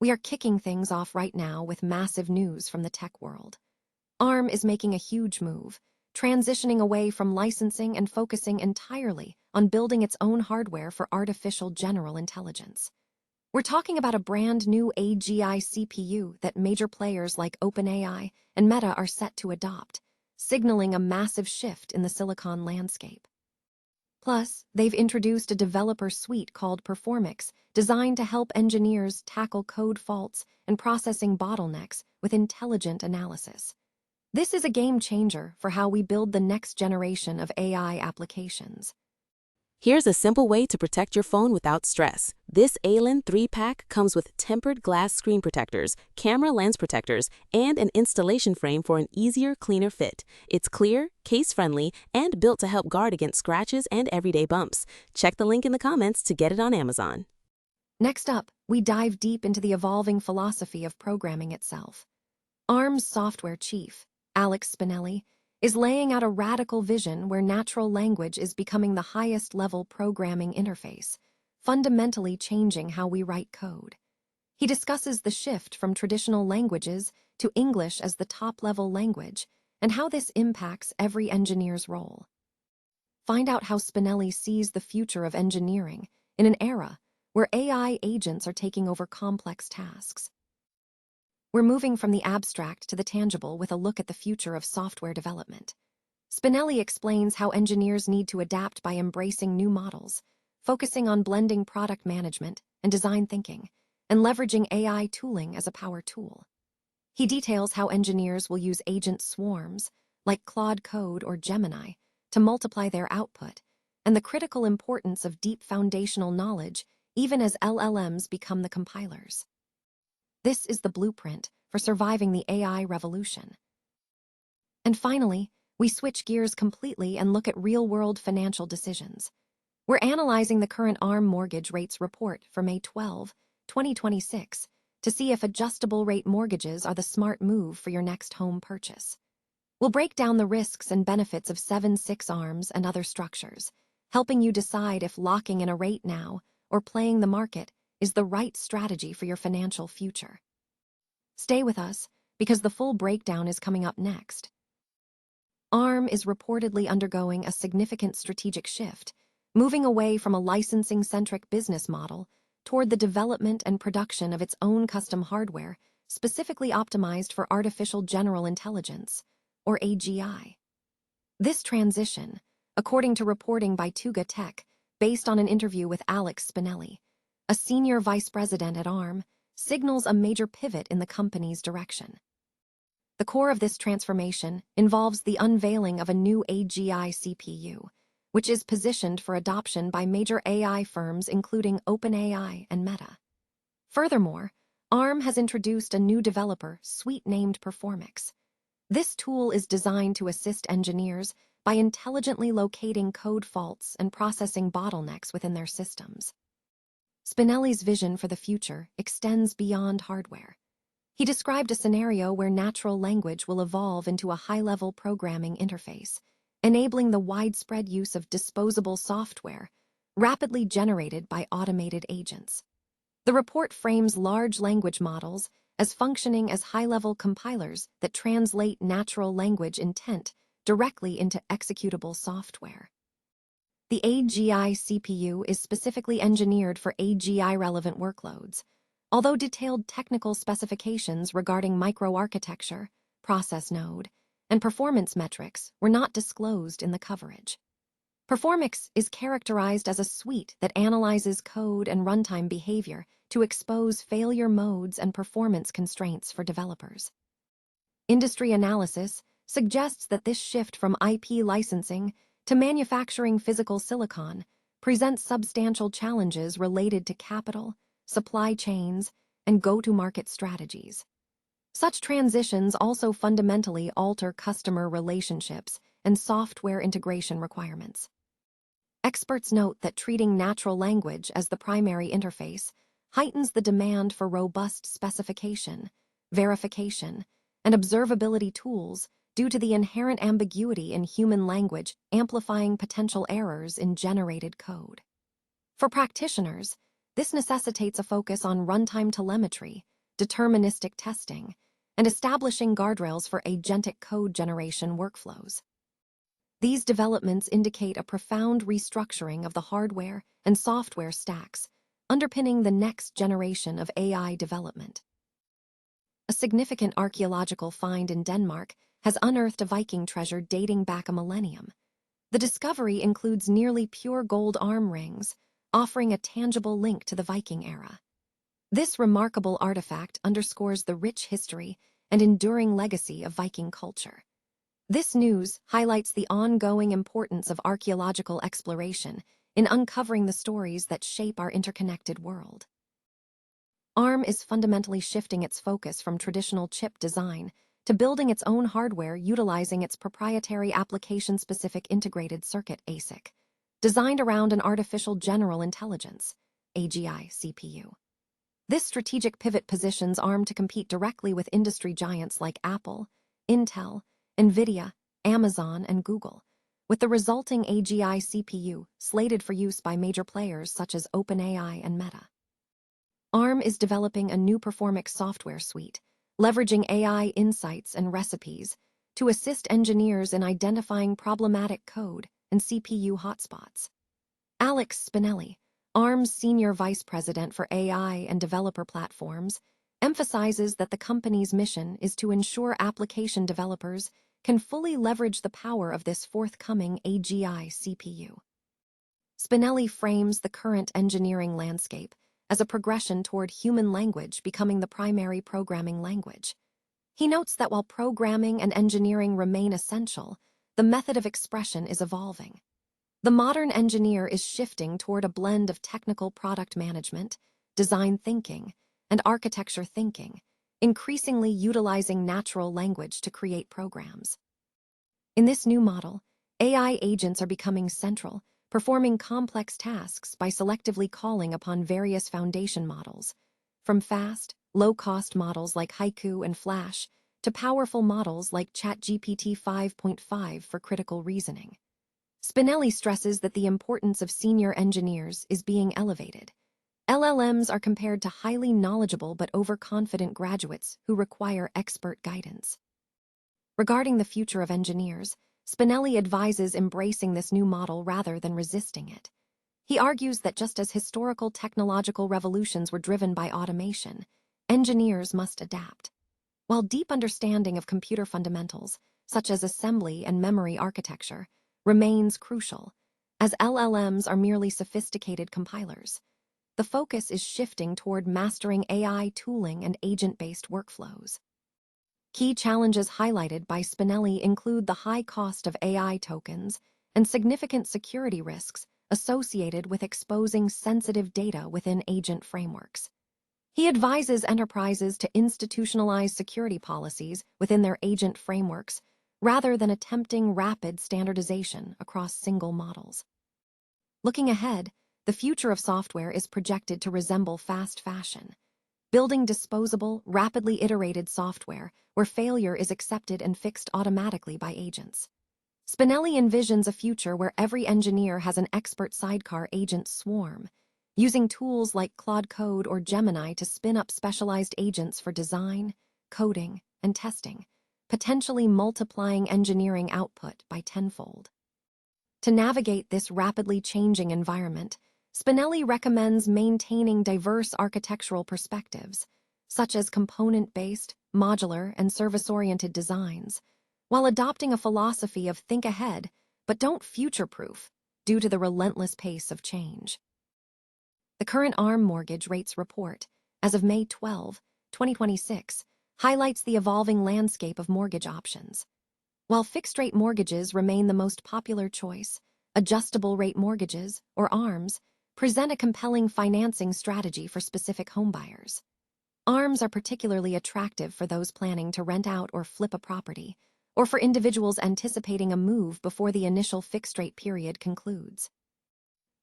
we are kicking things off right now with massive news from the tech world. ARM is making a huge move, transitioning away from licensing and focusing entirely on building its own hardware for artificial general intelligence. We're talking about a brand new AGI CPU that major players like OpenAI and Meta are set to adopt, signaling a massive shift in the silicon landscape. Plus, they've introduced a developer suite called Performix, designed to help engineers tackle code faults and processing bottlenecks with intelligent analysis. This is a game changer for how we build the next generation of AI applications. Here's a simple way to protect your phone without stress. This ALEN 3-pack comes with tempered glass screen protectors, camera lens protectors, and an installation frame for an easier, cleaner fit. It's clear, case-friendly, and built to help guard against scratches and everyday bumps. Check the link in the comments to get it on Amazon. Next up, we dive deep into the evolving philosophy of programming itself. ARM's software chief, Alex Spinelli, is laying out a radical vision where natural language is becoming the highest-level programming interface, fundamentally changing how we write code. He discusses the shift from traditional languages to English as the top-level language and how this impacts every engineer's role. Find out how Spinelli sees the future of engineering in an era where AI agents are taking over complex tasks. We're moving from the abstract to the tangible with a look at the future of software development. Spinelli explains how engineers need to adapt by embracing new models, focusing on blending product management and design thinking, and leveraging AI tooling as a power tool. He details how engineers will use agent swarms, like Claude Code or Gemini, to multiply their output, and the critical importance of deep foundational knowledge even as LLMs become the compilers. This is the blueprint for surviving the AI revolution. And finally, we switch gears completely and look at real-world financial decisions. We're analyzing the current ARM mortgage rates report for May 12, 2026, to see if adjustable-rate mortgages are the smart move for your next home purchase. We'll break down the risks and benefits of 7/6 ARMs and other structures, helping you decide if locking in a rate now or playing the market is the right strategy for your financial future. Stay with us, because the full breakdown is coming up next. ARM is reportedly undergoing a significant strategic shift, moving away from a licensing-centric business model toward the development and production of its own custom hardware, specifically optimized for artificial general intelligence, or AGI. This transition, according to reporting by Tuga Tech, based on an interview with Alex Spinelli, a senior vice president at ARM, signals a major pivot in the company's direction. The core of this transformation involves the unveiling of a new AGI CPU, which is positioned for adoption by major AI firms including OpenAI and Meta. Furthermore, ARM has introduced a new developer suite named Performix. This tool is designed to assist engineers by intelligently locating code faults and processing bottlenecks within their systems. Spinelli's vision for the future extends beyond hardware. He described a scenario where natural language will evolve into a high-level programming interface, enabling the widespread use of disposable software, rapidly generated by automated agents. The report frames large language models as functioning as high-level compilers that translate natural language intent directly into executable software. The AGI CPU is specifically engineered for AGI-relevant workloads, although detailed technical specifications regarding microarchitecture, process node, and performance metrics were not disclosed in the coverage. Performix is characterized as a suite that analyzes code and runtime behavior to expose failure modes and performance constraints for developers. Industry analysis suggests that this shift from IP licensing to manufacturing physical silicon presents substantial challenges related to capital, supply chains, and go-to-market strategies. Such transitions also fundamentally alter customer relationships and software integration requirements. Experts note that treating natural language as the primary interface heightens the demand for robust specification, verification, and observability tools due to the inherent ambiguity in human language amplifying potential errors in generated code. For practitioners, this necessitates a focus on runtime telemetry, deterministic testing, and establishing guardrails for agentic code generation workflows. These developments indicate a profound restructuring of the hardware and software stacks, underpinning the next generation of AI development. A significant archaeological find in Denmark has unearthed a Viking treasure dating back a millennium. The discovery includes nearly pure gold arm rings, offering a tangible link to the Viking era. This remarkable artifact underscores the rich history and enduring legacy of Viking culture. This news highlights the ongoing importance of archaeological exploration in uncovering the stories that shape our interconnected world. ARM is fundamentally shifting its focus from traditional chip design to building its own hardware utilizing its proprietary application-specific integrated circuit ASIC, designed around an artificial general intelligence (AGI) CPU. This strategic pivot positions ARM to compete directly with industry giants like Apple, Intel, NVIDIA, Amazon, and Google, with the resulting AGI CPU slated for use by major players such as OpenAI and Meta. ARM is developing a new Performix software suite, leveraging AI insights and recipes to assist engineers in identifying problematic code and CPU hotspots. Alex Spinelli, ARM's Senior Vice President for AI and Developer Platforms, emphasizes that the company's mission is to ensure application developers can fully leverage the power of this forthcoming AGI CPU. Spinelli frames the current engineering landscape as a progression toward human language becoming the primary programming language. He notes that while programming and engineering remain essential, the method of expression is evolving. The modern engineer is shifting toward a blend of technical product management, design thinking, and architecture thinking, increasingly utilizing natural language to create programs. In this new model, AI agents are becoming central, performing complex tasks by selectively calling upon various foundation models, from fast, low-cost models like Haiku and Flash to powerful models like ChatGPT 5.5 for critical reasoning. Spinelli stresses that the importance of senior engineers is being elevated. LLMs are compared to highly knowledgeable but overconfident graduates who require expert guidance. Regarding the future of engineers, Spinelli advises embracing this new model rather than resisting it. He argues that just as historical technological revolutions were driven by automation, engineers must adapt. While deep understanding of computer fundamentals, such as assembly and memory architecture, remains crucial, as LLMs are merely sophisticated compilers, the focus is shifting toward mastering AI tooling and agent-based workflows. Key challenges highlighted by Spinelli include the high cost of AI tokens and significant security risks associated with exposing sensitive data within agent frameworks. He advises enterprises to institutionalize security policies within their agent frameworks rather than attempting rapid standardization across single models. Looking ahead, the future of software is projected to resemble fast fashion, building disposable, rapidly iterated software where failure is accepted and fixed automatically by agents. Spinelli envisions a future where every engineer has an expert sidecar agent swarm, using tools like Claude Code or Gemini to spin up specialized agents for design, coding, and testing, potentially multiplying engineering output by tenfold. To navigate this rapidly changing environment, Spinelli recommends maintaining diverse architectural perspectives, such as component-based, modular, and service-oriented designs, while adopting a philosophy of think ahead, but don't future-proof, due to the relentless pace of change. The current ARM mortgage rates report, as of May 12, 2026, highlights the evolving landscape of mortgage options. While fixed-rate mortgages remain the most popular choice, adjustable-rate mortgages, or ARMs, present a compelling financing strategy for specific homebuyers. ARMs are particularly attractive for those planning to rent out or flip a property, or for individuals anticipating a move before the initial fixed-rate period concludes.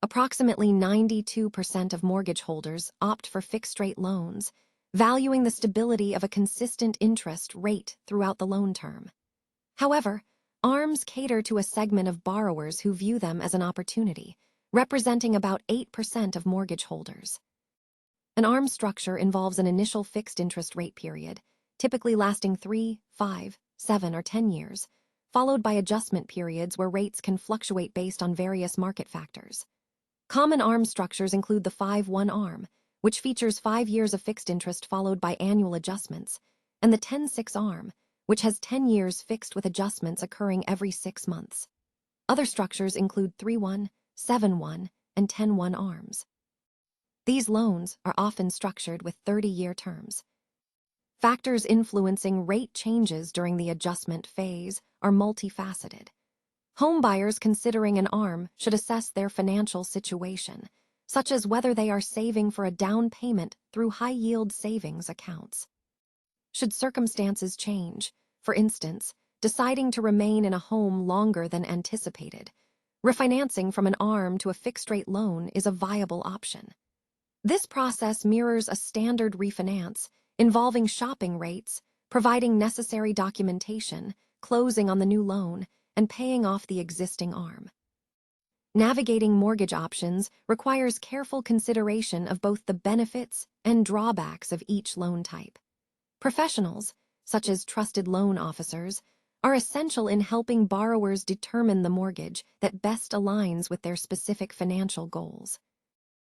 Approximately 92% of mortgage holders opt for fixed-rate loans, valuing the stability of a consistent interest rate throughout the loan term. However, ARMs cater to a segment of borrowers who view them as an opportunity, representing about 8% of mortgage holders. An ARM structure involves an initial fixed interest rate period, typically lasting 3, 5, 7, or 10 years, followed by adjustment periods where rates can fluctuate based on various market factors. Common ARM structures include the 5-1 ARM, which features 5 years of fixed interest followed by annual adjustments, and the 10-6 ARM, which has 10 years fixed with adjustments occurring every 6 months. Other structures include 3-1, 7-1, and 10-1 ARMs. These loans are often structured with 30-year terms. Factors influencing rate changes during the adjustment phase are multifaceted. Homebuyers considering an ARM should assess their financial situation, such as whether they are saving for a down payment through high-yield savings accounts. Should circumstances change, for instance, deciding to remain in a home longer than anticipated, refinancing from an ARM to a fixed-rate loan is a viable option. This process mirrors a standard refinance, involving shopping rates, providing necessary documentation, closing on the new loan, and paying off the existing ARM. Navigating mortgage options requires careful consideration of both the benefits and drawbacks of each loan type. Professionals, such as trusted loan officers, are essential in helping borrowers determine the mortgage that best aligns with their specific financial goals.